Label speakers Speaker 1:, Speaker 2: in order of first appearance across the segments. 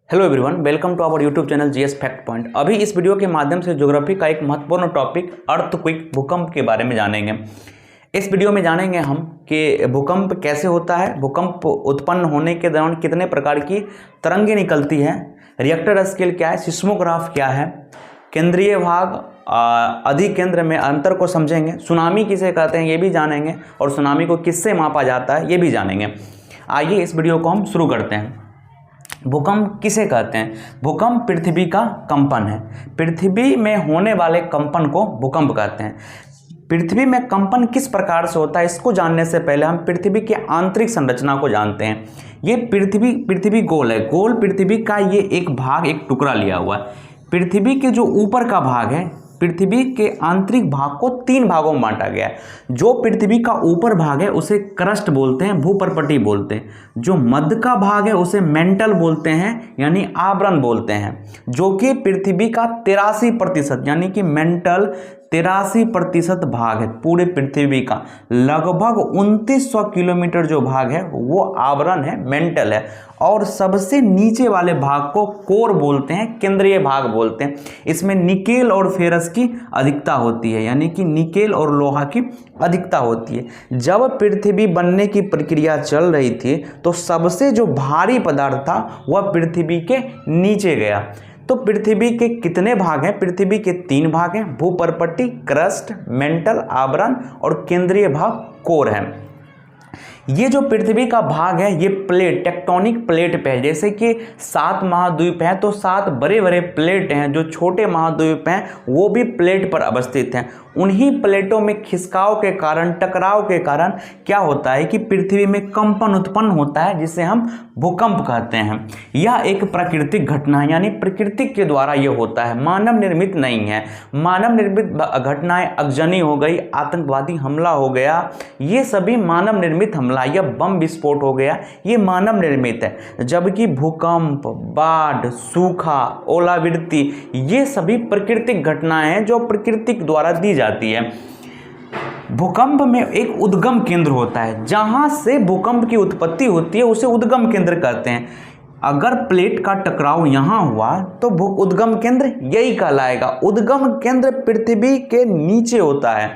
Speaker 1: Hello everyone, welcome to our YouTube channel GS fact point. अभी इस video के माध्यम से ज्योग्राफी का एक महत्वपूर्ण टॉपिक अर्थक्वेक भूकंप के बारे में जानेंगे। इस वीडियो में जानेंगे हम कि भूकंप कैसे होता है, भूकंप उत्पन्न होने के दौरान कितने प्रकार की तरंगें निकलती हैं, रिएक्टर स्केल क्या है, सिस्मोग्राफ क्या है, केंद्रीय भाग अधिकेंद्र में अंतर को समझेंगे, सुनामी किसे कहते हैं ये भी जानेंगे और सुनामी को किससे मापा जाता है ये भी जानेंगे। आइए इस वीडियो को हम शुरू करते हैं। भूकंप किसे कहते हैं? भूकंप पृथ्वी का कंपन है। पृथ्वी में होने वाले कंपन को भूकंप कहते हैं। पृथ्वी में कंपन किस प्रकार से होता है इसको जानने से पहले हम पृथ्वी की आंतरिक संरचना को जानते हैं। ये पृथ्वी गोल है। गोल पृथ्वी का ये एक भाग, एक टुकड़ा लिया हुआ है। पृथ्वी के जो ऊपर का भाग है, पृथ्वी के आंतरिक भाग को तीन भागों में बांटा गया है। जो पृथ्वी का ऊपर भाग है उसे क्रस्ट बोलते हैं, भूपर्पटी बोलते हैं। जो मध्य का भाग है उसे मेंटल बोलते हैं, यानी आवरण बोलते हैं, जो कि पृथ्वी का 83% यानी कि मेंटल 83% भाग है। पूरे पृथ्वी का लगभग 2900 किलोमीटर जो भाग है वो आवरण है, मेंटल है। और सबसे नीचे वाले भाग को कोर बोलते हैं, केंद्रीय भाग बोलते हैं। इसमें निकेल और फेरस की अधिकता होती है, यानी कि निकेल और लोहा की अधिकता होती है। जब पृथ्वी बनने की प्रक्रिया चल रही थी तो सबसे जो भारी पदार्थ था वह पृथ्वी के नीचे गया। तो पृथ्वी के कितने भाग हैं? पृथ्वी के 3 भाग हैं, भूपर्पटी, क्रस्ट, मेंटल आवरण और केंद्रीय भाग कोर है। ये जो पृथ्वी का भाग है ये प्लेट, टेक्टोनिक प्लेट पे है। जैसे कि 7 महाद्वीप हैं तो 7 बड़े बड़े प्लेट हैं, जो छोटे महाद्वीप हैं वो भी प्लेट पर अवस्थित हैं। उन्हीं प्लेटों में खिसकाव के कारण, टकराव के कारण क्या होता है कि पृथ्वी में कंपन उत्पन्न होता है, जिसे हम भूकंप कहते हैं। यह एक प्राकृतिक घटना है, यानी प्रकृति के द्वारा यह होता है, मानव निर्मित नहीं है। मानव निर्मित घटनाएं अग्नि हो गई, आतंकवादी हमला हो गया, ये सभी मानव निर्मित हमला, या बम विस्फोट हो गया, ये मानव निर्मित है। जबकि भूकंप, बाढ़, सूखा, ओलावृष्टि ये सभी प्राकृतिक घटनाएं हैं जो प्रकृति द्वारा दी जाती है। भूकंप में एक उद्गम केंद्र होता है, जहां से भूकंप की उत्पत्ति होती है उसे उद्गम केंद्र कहते हैं। अगर प्लेट का टकराव यहां हुआ तो उद्गम केंद्र यही कहलाएगा। उद्गम केंद्र पृथ्वी के नीचे होता है।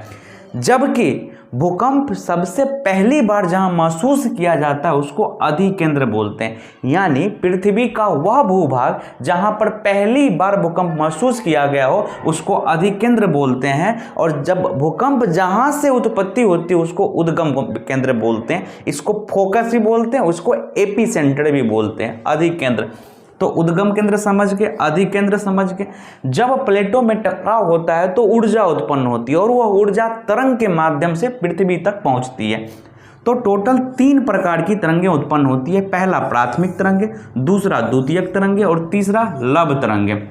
Speaker 1: जबकि भूकंप सबसे पहली बार जहां महसूस किया जाता है उसको अधिकेंद्र बोलते हैं, यानी पृथ्वी का वह भूभाग जहां पर पहली बार भूकंप महसूस किया गया हो उसको अधिकेंद्र बोलते हैं। और जब भूकंप जहां से उत्पत्ति होती है उसको उद्गम केंद्र बोलते हैं। इसको फोकस भी बोलते हैं, उसको एपिसेंटर भी बोलते हैं, अधिकेंद्र। तो उद्गम केंद्र समझ के, अधिकेंद्र समझ के। जब प्लेटों में टकराव होता है तो ऊर्जा उत्पन्न होती है और वह ऊर्जा तरंग के माध्यम से पृथ्वी तक पहुंचती है। तो टोटल 3 प्रकार की तरंगें उत्पन्न होती है। पहला प्राथमिक तरंगे, दूसरा द्वितीयक तरंगे और तीसरा लव तरंगे।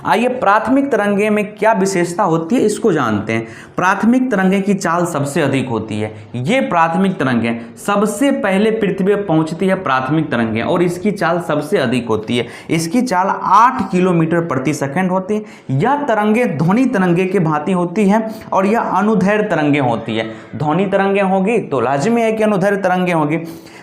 Speaker 1: आइए प्राथमिक तरंगे में क्या विशेषता होती है इसको जानते हैं। प्राथमिक तरंगे की चाल सबसे अधिक होती है। ये प्राथमिक तरंगे सबसे पहले पृथ्वी पर पहुंचती है, प्राथमिक तरंगे, और इसकी चाल सबसे अधिक होती है। इसकी चाल 8 किलोमीटर प्रति सेकंड होती है। यह तरंगे ध्वनि तरंगे के भांति होती है और यह अनुदैर्घ्य तरंगे होती है। ध्वनि तरंगे होगी तो लाजमी है कि अनुदैर्घ्य तरंगे होगी।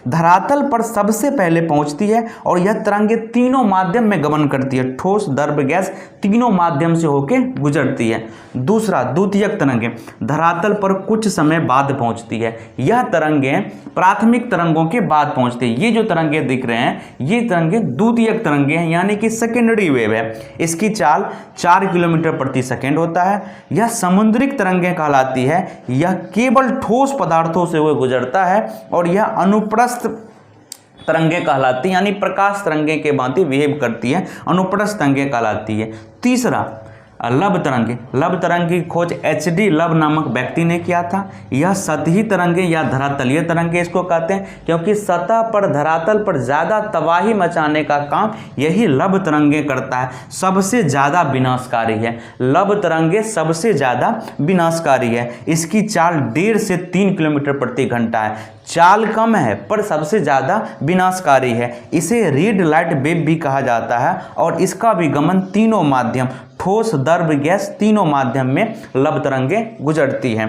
Speaker 1: धरातल पर सबसे पहले पहुंचती है और यह तरंगे तीनों माध्यम में गमन करती है, ठोस, द्रव, गैस, तीनों माध्यम से होकर गुजरती है। दूसरा द्वितीयक तरंगे धरातल पर कुछ समय बाद पहुंचती है। यह तरंगे प्राथमिक तरंगों के बाद पहुंचती है। ये जो तरंगे दिख रहे हैं ये तरंगे द्वितीयक तरंगे हैं, यानी कि सेकेंडरी वेव है। इसकी चाल 4 किलोमीटर प्रति सेकेंड होता है। यह समुद्रिक तरंगे कहलाती है। यह केवल ठोस पदार्थों से हुए गुजरता है और यह अनुप्रस्थ तरंगे कहलाती है, यानी प्रकाश तरंगे के भांति बिहेव करती है, अनुप्रस्थ तरंगे कहलाती है। तीसरा लव तरंगे। लव तरंग की खोज HD लव नामक व्यक्ति ने किया था। यह सतही तरंगे या धरातलीय तरंगे इसको कहते हैं, क्योंकि सतह पर, धरातल पर ज़्यादा तबाही मचाने का काम यही लव तरंगे करता है। सबसे ज़्यादा विनाशकारी है, लव तरंगे सबसे ज़्यादा विनाशकारी है। इसकी चाल 1.5 से 3 किलोमीटर प्रति घंटा है। चाल कम है पर सबसे ज़्यादा विनाशकारी है। इसे रेड लाइट वेव भी कहा जाता है और इसका विगमन तीनों माध्यम, ठोस, द्रव, गैस, तीनों माध्यम में लव तरंगे गुजरती हैं।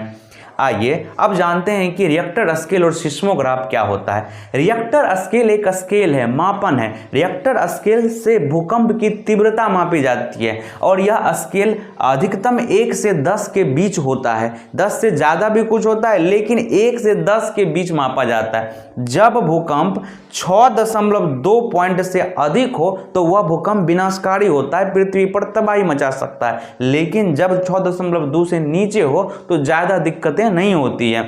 Speaker 1: आइए अब जानते हैं कि रिएक्टर स्केल और सिस्मोग्राफ क्या होता है। रिएक्टर स्केल एक स्केल है, मापन है। रिएक्टर स्केल से भूकंप की तीव्रता मापी जाती है और यह स्केल अधिकतम 1 से 10 के बीच होता है। 10 से ज़्यादा भी कुछ होता है, लेकिन 1 से 10 के बीच मापा जाता है। जब भूकंप 6.2 पॉइंट से अधिक हो तो वह भूकंप विनाशकारी होता है, पृथ्वी पर तबाही मचा सकता है। लेकिन जब 6.2 से नीचे हो तो ज़्यादा दिक्कतें नहीं होती है।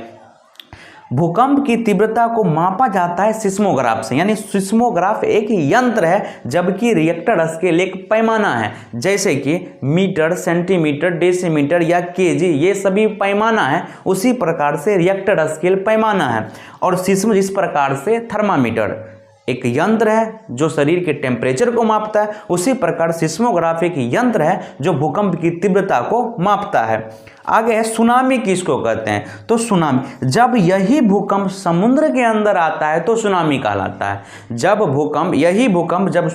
Speaker 1: भूकंप की तीव्रता को मापा जाता है सिस्मोग्राफ से, यानी सिस्मोग्राफ एक यंत्र है, जबकि रिएक्टर स्केल एक पैमाना है। जैसे कि मीटर, सेंटीमीटर, डेसीमीटर या केजी, ये सभी पैमाना है, उसी प्रकार से रिएक्टर स्केल पैमाना है। और सिस्म जिस प्रकार से थर्मामीटर एक यंत्र है जो शरीर के टेम्परेचर को मापता है, उसी प्रकार सिस्मोग्राफ एक यंत्र है जो भूकंप की तीव्रता को मापता है। आगे है सुनामी किसको कहते हैं, तो सुनामी, जब यही भूकंप समुद्र के अंदर आता है तो सुनामी कहलाता है। जब यही भूकंप जब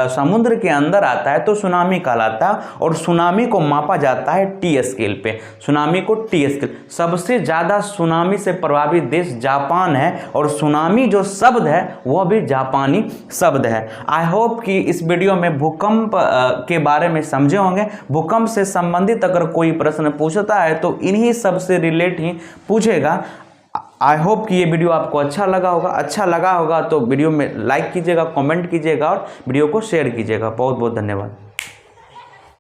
Speaker 1: समुद्र के अंदर आता है तो सुनामी कहलाता है। और सुनामी को मापा जाता है टी स्केल पे। सुनामी को टी स्केल, सबसे ज़्यादा सुनामी से प्रभावित देश जापान है और सुनामी जो शब्द है वह भी जापानी शब्द है। आई होप कि इस वीडियो में भूकंप के बारे में समझे होंगे। भूकंप से संबंधित अगर कोई प्रश्न पूछता है तो इन्हीं सब से रिलेट ही पूछेगा। आई होप कि ये वीडियो आपको अच्छा लगा होगा। तो वीडियो में लाइक कीजिएगा, कमेंट कीजिएगा और वीडियो को शेयर कीजिएगा। बहुत बहुत धन्यवाद।